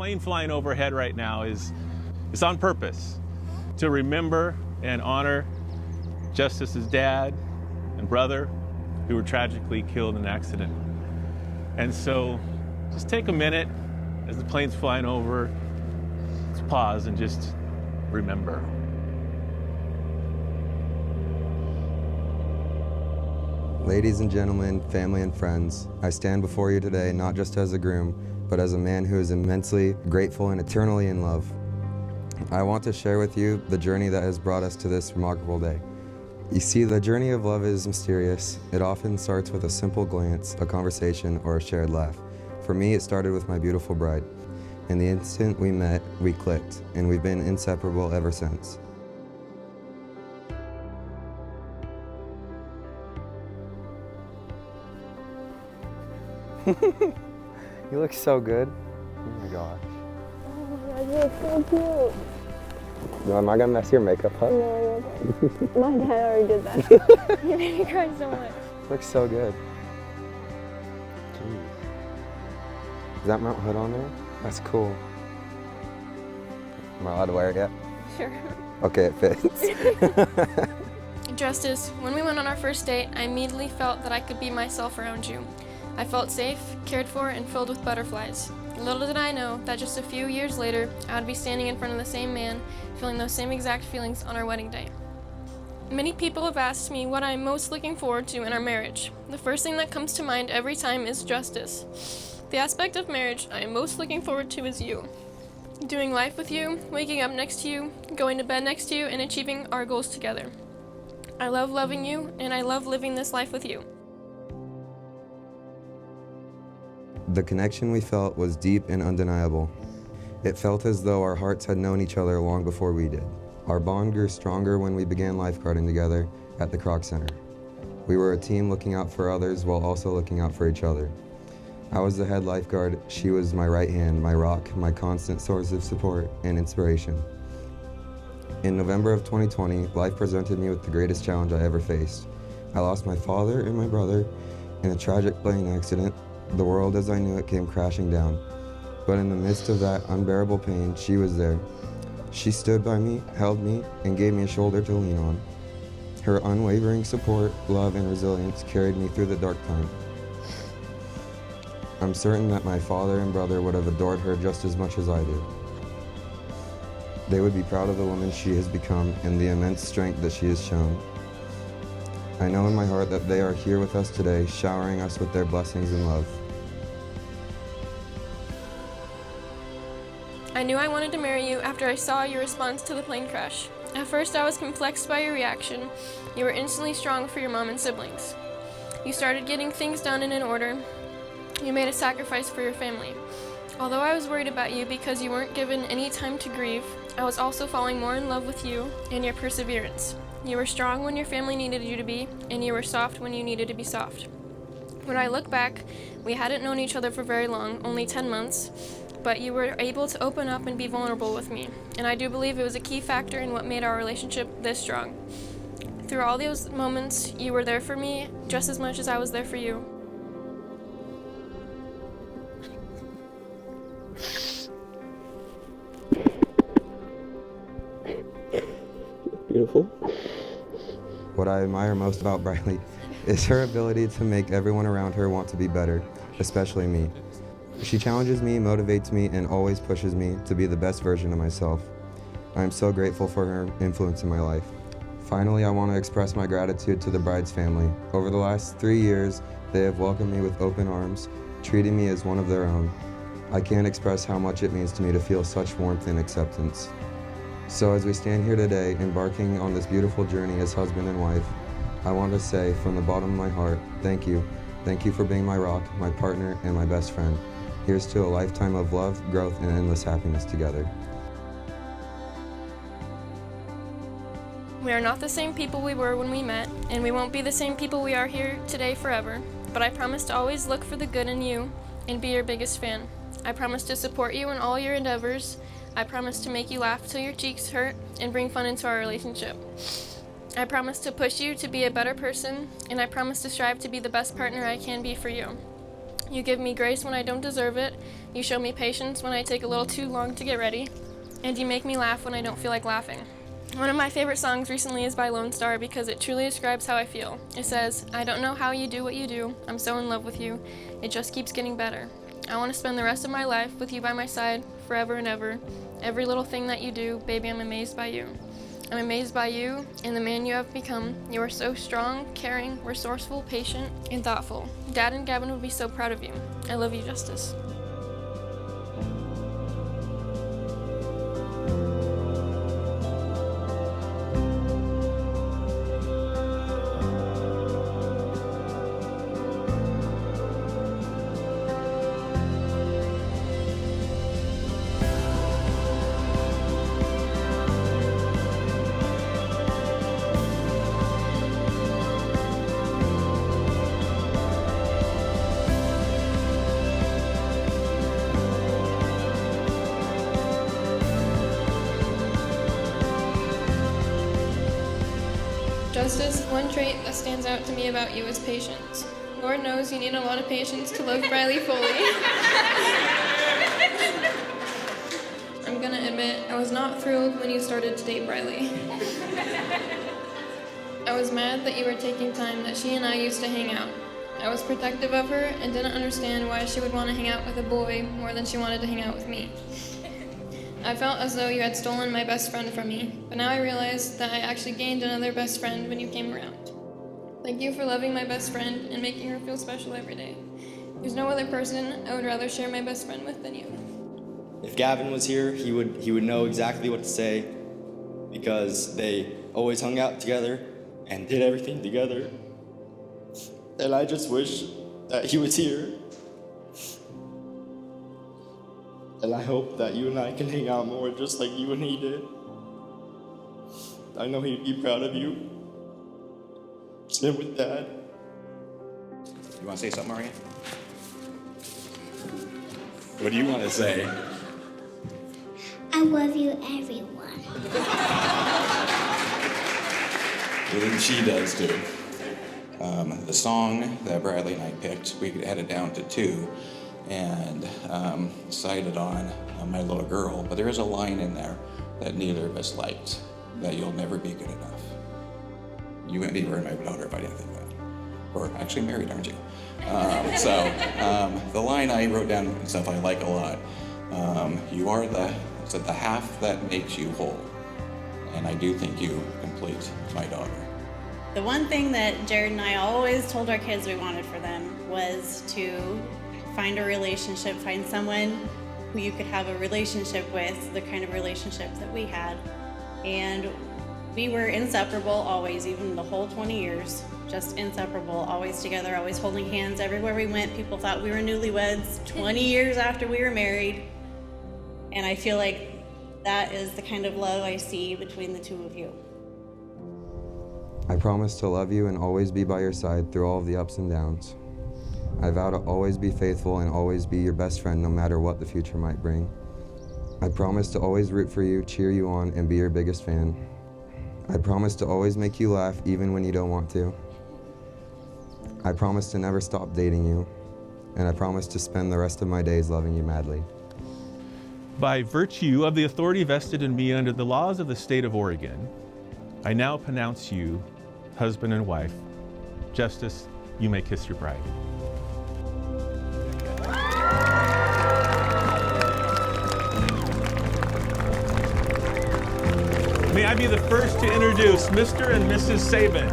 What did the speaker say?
plane flying overhead right now is on purpose to remember and honor Justyce's dad and brother who were tragically killed in an accident. And so just take a minute as the plane's flying over, let's pause and just remember. Ladies and gentlemen, family and friends, I stand before you today not just as a groom, but as a man who is immensely grateful and eternally in love. I want to share with you the journey that has brought us to this remarkable day. You see, the journey of love is mysterious. It often starts with a simple glance, a conversation, or a shared laugh. For me, it started with my beautiful bride. In the instant we met, we clicked, and we've been inseparable ever since. You look so good. Oh my gosh. Oh my God, you look so cute. No, am I gonna mess your makeup up? No, my dad already did that. He made me cry so much. Looks so good. Jeez. Is that Mount Hood on there? That's cool. Am I allowed to wear it yet? Sure. Okay, it fits. Justyce, when we went on our first date, I immediately felt that I could be myself around you. I felt safe, cared for, and filled with butterflies. Little did I know that just a few years later, I would be standing in front of the same man, feeling those same exact feelings on our wedding day. Many people have asked me what I'm most looking forward to in our marriage. The first thing that comes to mind every time is Justyce. The aspect of marriage I am most looking forward to is you. Doing life with you, waking up next to you, going to bed next to you, and achieving our goals together. I love loving you, and I love living this life with you. The connection we felt was deep and undeniable. It felt as though our hearts had known each other long before we did. Our bond grew stronger when we began lifeguarding together at the Croc Center. We were a team looking out for others while also looking out for each other. I was the head lifeguard, she was my right hand, my rock, my constant source of support and inspiration. In November of 2020, life presented me with the greatest challenge I ever faced. I lost my father and my brother in a tragic plane accident. The world as I knew it came crashing down. But in the midst of that unbearable pain, she was there. She stood by me, held me, and gave me a shoulder to lean on. Her unwavering support, love, and resilience carried me through the dark time. I'm certain that my father and brother would have adored her just as much as I did. They would be proud of the woman she has become and the immense strength that she has shown. I know in my heart that they are here with us today, showering us with their blessings and love. I knew I wanted to marry you after I saw your response to the plane crash. At first, I was complexed by your reaction. You were instantly strong for your mom and siblings. You started getting things done and in order. You made a sacrifice for your family. Although I was worried about you because you weren't given any time to grieve, I was also falling more in love with you and your perseverance. You were strong when your family needed you to be, and you were soft when you needed to be soft. When I look back, we hadn't known each other for very long, only 10 months, but you were able to open up and be vulnerable with me, and I do believe it was a key factor in what made our relationship this strong. Through all those moments, you were there for me just as much as I was there for you. Beautiful. What I admire most about Brylee is her ability to make everyone around her want to be better, especially me. She challenges me, motivates me, and always pushes me to be the best version of myself. I am so grateful for her influence in my life. Finally, I want to express my gratitude to the bride's family. Over the last 3 years, they have welcomed me with open arms, treating me as one of their own. I can't express how much it means to me to feel such warmth and acceptance. So as we stand here today, embarking on this beautiful journey as husband and wife, I want to say from the bottom of my heart, thank you. Thank you for being my rock, my partner, and my best friend. Here's to a lifetime of love, growth, and endless happiness together. We are not the same people we were when we met, and we won't be the same people we are here today forever, but I promise to always look for the good in you and be your biggest fan. I promise to support you in all your endeavors. I promise to make you laugh till your cheeks hurt and bring fun into our relationship. I promise to push you to be a better person, and I promise to strive to be the best partner I can be for you. You give me grace when I don't deserve it. You show me patience when I take a little too long to get ready. And you make me laugh when I don't feel like laughing. One of my favorite songs recently is by Lone Star because it truly describes how I feel. It says, I don't know how you do what you do. I'm so in love with you. It just keeps getting better. I want to spend the rest of my life with you by my side, forever and ever. Every little thing that you do, baby, I'm amazed by you. I'm amazed by you and the man you have become. You are so strong, caring, resourceful, patient, and thoughtful. Dad and Gavin would be so proud of you. I love you, Justyce. Justyce, one trait that stands out to me about you is patience. Lord knows you need a lot of patience to love Brylee fully. I'm gonna admit, I was not thrilled when you started to date Brylee. I was mad that you were taking time that she and I used to hang out. I was protective of her and didn't understand why she would want to hang out with a boy more than she wanted to hang out with me. I felt as though you had stolen my best friend from me, but now I realize that I actually gained another best friend when you came around. Thank you for loving my best friend and making her feel special every day. There's no other person I would rather share my best friend with than you. If Gavin was here, he would know exactly what to say, because they always hung out together and did everything together. And I just wish that he was here. And I hope that you and I can hang out more just like you and he did. I know he'd be proud of you. Same with Dad. You want to say something, Marianne? What do you want to say? I love you, everyone. And she does too. The song that Brylee and I picked, we had it down to 2. And decided on My Little Girl, but there is a line in there that neither of us liked, that you'll never be good enough. You wouldn't be my daughter if I didn't think that. Or actually married, aren't you? The line I wrote down and stuff I like a lot. You are the half that makes you whole. And I do think you complete my daughter. The one thing that Jared and I always told our kids we wanted for them was to find a relationship, find someone who you could have a relationship with, the kind of relationship that we had. And we were inseparable always, even the whole 20 years, just inseparable, always together, always holding hands everywhere we went. People thought we were newlyweds 20 years after we were married. And I feel like that is the kind of love I see between the two of you. I promise to love you and always be by your side through all of the ups and downs. I vow to always be faithful and always be your best friend no matter what the future might bring. I promise to always root for you, cheer you on, and be your biggest fan. I promise to always make you laugh even when you don't want to. I promise to never stop dating you. And I promise to spend the rest of my days loving you madly. By virtue of the authority vested in me under the laws of the state of Oregon, I now pronounce you husband and wife. Justyce, you may kiss your bride. May I be the first to introduce Mr. and Mrs. Sabin.